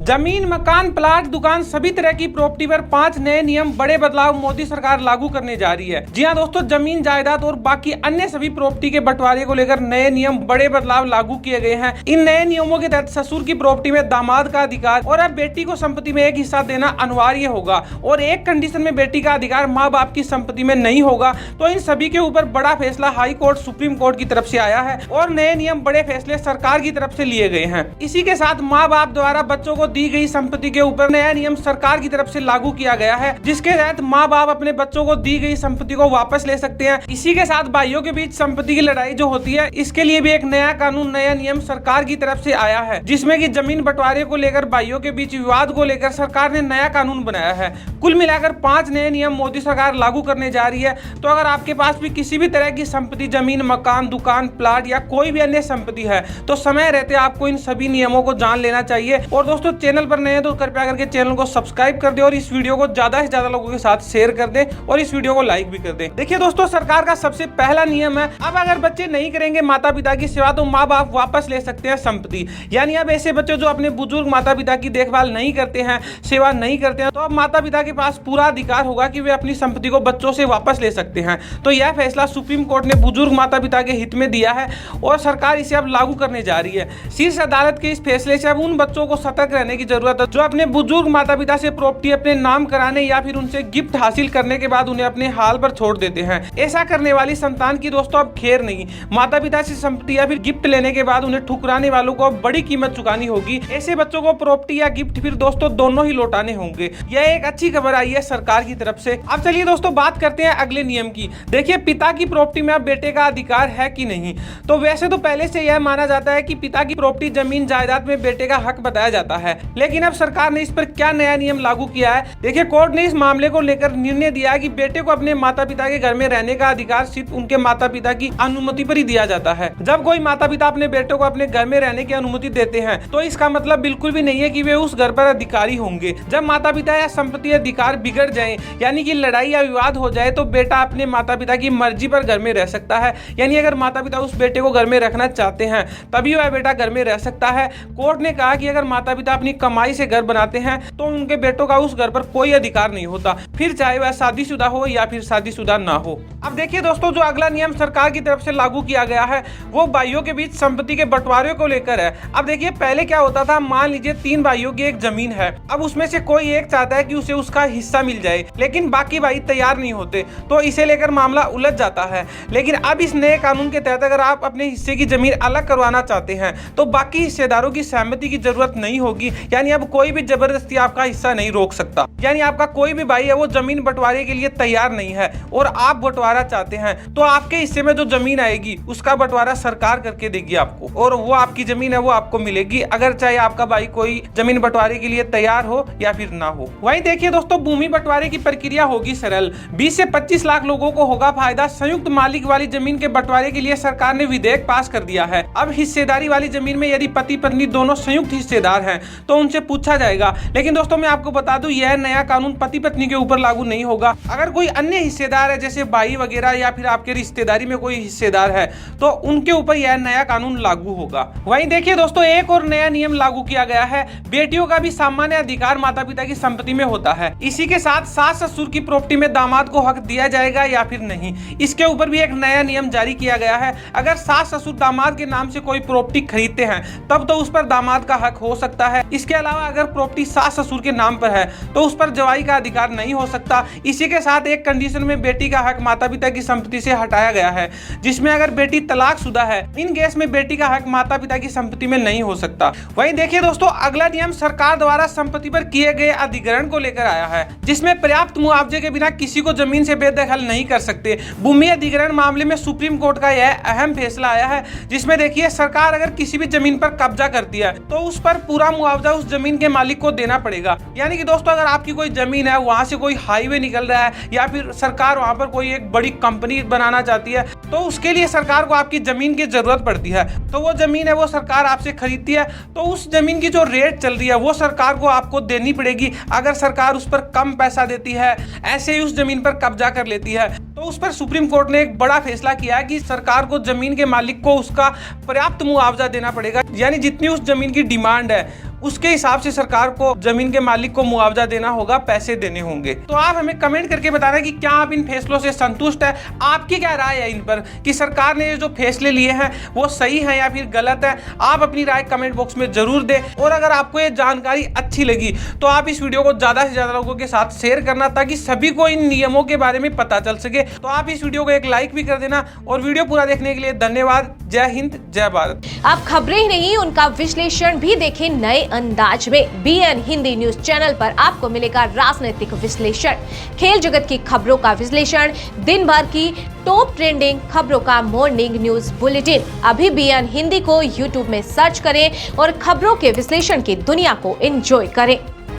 जमीन, मकान, प्लाट, दुकान सभी तरह की प्रॉपर्टी पर 5 नए नियम, बड़े बदलाव मोदी सरकार लागू करने जा रही है। जी हाँ दोस्तों, जमीन जायदाद और बाकी अन्य सभी प्रॉपर्टी के बंटवारे को लेकर नए नियम, बड़े बदलाव लागू किए गए हैं। इन नए नियमों के तहत ससुर की प्रॉपर्टी में दामाद का अधिकार और अब बेटी को संपत्ति में एक हिस्सा देना अनिवार्य होगा और एक कंडीशन में बेटी का अधिकार माँ बाप की संपत्ति में नहीं होगा। तो इन सभी के ऊपर बड़ा फैसला हाई कोर्ट, सुप्रीम कोर्ट की तरफ से आया है और नए नियम, बड़े फैसले सरकार की तरफ से लिए गए हैं। इसी के साथ माँ बाप द्वारा बच्चों को दी गई संपत्ति के ऊपर नया नियम सरकार की तरफ से लागू किया गया है, जिसके तहत माँ बाप अपने बच्चों को दी गई संपत्ति को वापस ले सकते हैं। इसी के साथ भाइयों के बीच संपत्ति की लड़ाई जो होती है, इसके लिए भी एक नया कानून, नया नियम सरकार की तरफ से आया है, जिसमें कि जमीन बंटवारे को लेकर, भाइयों के बीच विवाद को लेकर सरकार ने नया कानून बनाया है। कुल मिलाकर 5 नए नियम मोदी सरकार लागू करने जा रही है। तो अगर आपके पास भी किसी भी तरह की संपत्ति, जमीन, मकान, दुकान, प्लाट या कोई भी अन्य संपत्ति है, तो समय रहते आपको इन सभी नियमों को जान लेना चाहिए। और दोस्तों, चैनल पर नए हैं तो कृपया करके चैनल को सब्सक्राइब कर दे और इस वीडियो को ज्यादा से ज्यादा लोगों के साथ शेयर कर दे और इस वीडियो को लाइक भी कर दे। देखिए दोस्तों, सरकार का सबसे पहला नियम है, अब अगर बच्चे नहीं करेंगे माता पिता की सेवा तो माँ बाप वापस ले सकते हैं संपत्ति। यानी अब ऐसे बच्चे जो अपने बुजुर्ग माता पिता की देखभाल नहीं करते हैं, सेवा नहीं करते हैं, तो अब माता पिता के पास पूरा अधिकार होगा कि वे अपनी संपत्ति को बच्चों से वापस ले सकते हैं। तो यह फैसला सुप्रीम कोर्ट ने बुजुर्ग माता पिता के हित में दिया है और सरकार इसे अब लागू करने जा रही है। शीर्ष अदालत के इस फैसले से अब उन बच्चों को सतर्क रहने की जरूरत है जो अपने बुजुर्ग माता पिता से प्रॉपर्टी अपने नाम कराने या फिर उनसे गिफ्ट हासिल करने के बाद उन्हें अपने हाल पर छोड़ देते हैं। ऐसा करने वाली संतान की दोस्तों अब खैर नहीं। माता पिता से संपत्ति या फिर गिफ्ट लेने के बाद उन्हें ठुकराने वालों को अब बड़ी कीमत चुकानी होगी। ऐसे बच्चों को प्रॉपर्टी या गिफ्ट फिर दोस्तों दोनों ही लौटाने होंगे। यह एक अच्छी खबर आई है सरकार की तरफ से। अब चलिए दोस्तों, बात करते हैं अगले नियम की। देखिए, पिता की प्रॉपर्टी में अब बेटे का अधिकार है कि नहीं। तो वैसे तो पहले से यह माना जाता है कि पिता की प्रॉपर्टी, जमीन जायदाद में बेटे का हक बताया जाता है, लेकिन अब सरकार ने इस पर क्या नया नियम लागू किया है। देखिए, कोर्ट ने इस मामले को लेकर निर्णय दिया है कि बेटे को अपने माता पिता के घर में रहने का अधिकार सिर्फ उनके माता पिता की अनुमति पर ही दिया जाता है। जब कोई माता पिता अपने बेटे को अपने घर में रहने की अनुमति देते हैं तो इसका मतलब बिल्कुल भी नहीं है कि वे उस घर पर अधिकारी होंगे। जब माता पिता या संपत्ति अधिकार बिगड़ जाए, यानी कि लड़ाई या विवाद हो जाए, तो बेटा अपने माता पिता की मर्जी पर घर में रह सकता है। यानी अगर माता पिता उस बेटे को घर में रखना चाहते हैं तभी वह बेटा घर में रह सकता है। कोर्ट ने कहा कि अगर माता पिता अपनी कमाई से घर बनाते हैं तो उनके बेटों का उस घर पर कोई अधिकार नहीं होता, फिर चाहे वह शादीशुदा हो या फिर शादीशुदा ना हो। अब देखिए दोस्तों, जो अगला नियम सरकार की तरफ से लागू किया गया है वो भाइयों के बीच संपत्ति के बंटवारे को लेकर है। अब देखिए, पहले क्या होता था, मान लीजिए 3 भाइयों की एक जमीन है। अब उसमें से कोई एक चाहता है कि उसे उसका हिस्सा मिल जाए, लेकिन बाकी भाई तैयार नहीं होते, तो इसे लेकर मामला उलझ जाता है। लेकिन अब इस नए कानून के तहत अगर आप अपने हिस्से की जमीन अलग करवाना चाहते हैं तो बाकी हिस्सेदारों की सहमति की जरूरत नहीं होगी। यानी अब कोई भी जबरदस्ती आपका हिस्सा नहीं रोक सकता। यानी आपका कोई भी भाई है वो जमीन बंटवारे के लिए तैयार नहीं है और आप बंटवारा चाहते हैं, तो आपके हिस्से में जो जमीन आएगी उसका बंटवारा सरकार करके देगी आपको, और वो आपकी जमीन है वो आपको मिलेगी, अगर चाहे आपका भाई कोई जमीन बंटवारे के लिए तैयार हो या फिर ना हो। वहीं देखिए दोस्तों, भूमि बंटवारे की प्रक्रिया होगी सरल। 20 से 25 लाख लोगों को होगा फायदा। संयुक्त मालिक वाली जमीन के बंटवारे के लिए सरकार ने विधेयक पास कर दिया है। अब हिस्सेदारी वाली जमीन में यदि पति पत्नी दोनों संयुक्त हिस्सेदार हैं तो उनसे पूछा जाएगा। लेकिन दोस्तों, मैं आपको बता दूं, यह नया कानून पति पत्नी के ऊपर लागू नहीं होगा। अगर कोई अन्य हिस्सेदार है, जैसे भाई वगैरह या फिर आपके रिश्तेदारी में कोई हिस्सेदार है, तो उनके ऊपर यह नया कानून लागू होगा। वहीं देखिए दोस्तों, एक और नया नियम लागू किया गया है। बेटियों का भी सामान्य अधिकार माता पिता की संपत्ति में होता है। इसी के साथ सास ससुर की प्रॉपर्टी में दामाद को हक दिया जाएगा या फिर नहीं, इसके ऊपर भी एक नया नियम जारी किया गया है। अगर सास ससुर दामाद के नाम से कोई प्रॉपर्टी खरीदते हैं तब तो उस पर दामाद का हक हो सकता है। इसके अलावा अगर प्रॉपर्टी सास ससुर के नाम पर है तो उस पर जवाई का अधिकार नहीं हो सकता। इसी के साथ एक कंडीशन में बेटी का हक माता पिता की संपत्ति से हटाया गया है, जिसमें अगर बेटी तलाकशुदा है, इन केस में बेटी का हक माता पिता की संपत्ति में नहीं हो सकता। वहीं देखिए दोस्तों, अगला नियम सरकार द्वारा संपत्ति पर किए गए अधिग्रहण को लेकर आया है, जिसमें पर्याप्त मुआवजे के बिना किसी को जमीन से बेदखल नहीं कर सकते। भूमि अधिग्रहण मामले में सुप्रीम कोर्ट का यह अहम फैसला आया है, जिसमें देखिए, सरकार अगर किसी भी जमीन पर कब्जा करती है तो उस पर पूरा मुआवजा उस जमीन के मालिक को देना पड़ेगा। यानी कि दोस्तों, अगर आपकी कोई जमीन है, वहां से कोई हाईवे निकल रहा है या फिर सरकार वहां पर कोई एक बड़ी कंपनी बनाना चाहती है, तो उसके लिए सरकार को आपकी जमीन की जरूरत पड़ती है। तो वो जमीन है वो सरकार आपसे खरीदती है, तो उस जमीन की जो रेट चल रही है वो सरकार को आपको देनी पड़ेगी। अगर सरकार उस पर कम पैसा देती है, ऐसे ही उस जमीन पर कब्जा कर लेती है, तो उस पर सुप्रीम कोर्ट ने एक बड़ा फैसला किया है कि सरकार को जमीन के मालिक को उसका पर्याप्त मुआवजा देना पड़ेगा। यानी जितनी उस जमीन की डिमांड है उसके हिसाब से सरकार को जमीन के मालिक को मुआवजा देना होगा, पैसे देने होंगे। तो आप हमें कमेंट करके बताना कि क्या आप इन फैसलों से संतुष्ट है, आपकी क्या राय है इन पर कि सरकार ने ये जो फैसले लिए हैं वो सही है या फिर गलत है। आप अपनी राय कमेंट बॉक्स में जरूर दें। और अगर आपको ये जानकारी अच्छी लगी तो आप इस वीडियो को ज्यादा से ज्यादा लोगों के साथ शेयर करना, ताकि सभी को इन नियमों के बारे में पता चल सके। तो आप इस वीडियो को एक लाइक भी कर देना। और वीडियो पूरा देखने के लिए धन्यवाद। जय हिंद, जय भारत। आप खबरें ही नहीं, उनका विश्लेषण भी देखें नए अंदाज में। बीएन हिंदी न्यूज चैनल पर आपको मिलेगा राजनीतिक विश्लेषण, खेल जगत की खबरों का विश्लेषण, दिन भर की टॉप ट्रेंडिंग खबरों का मॉर्निंग न्यूज बुलेटिन। अभी बीएन हिंदी को यूट्यूब में सर्च करें और खबरों के विश्लेषण की दुनिया को एंजॉय करें।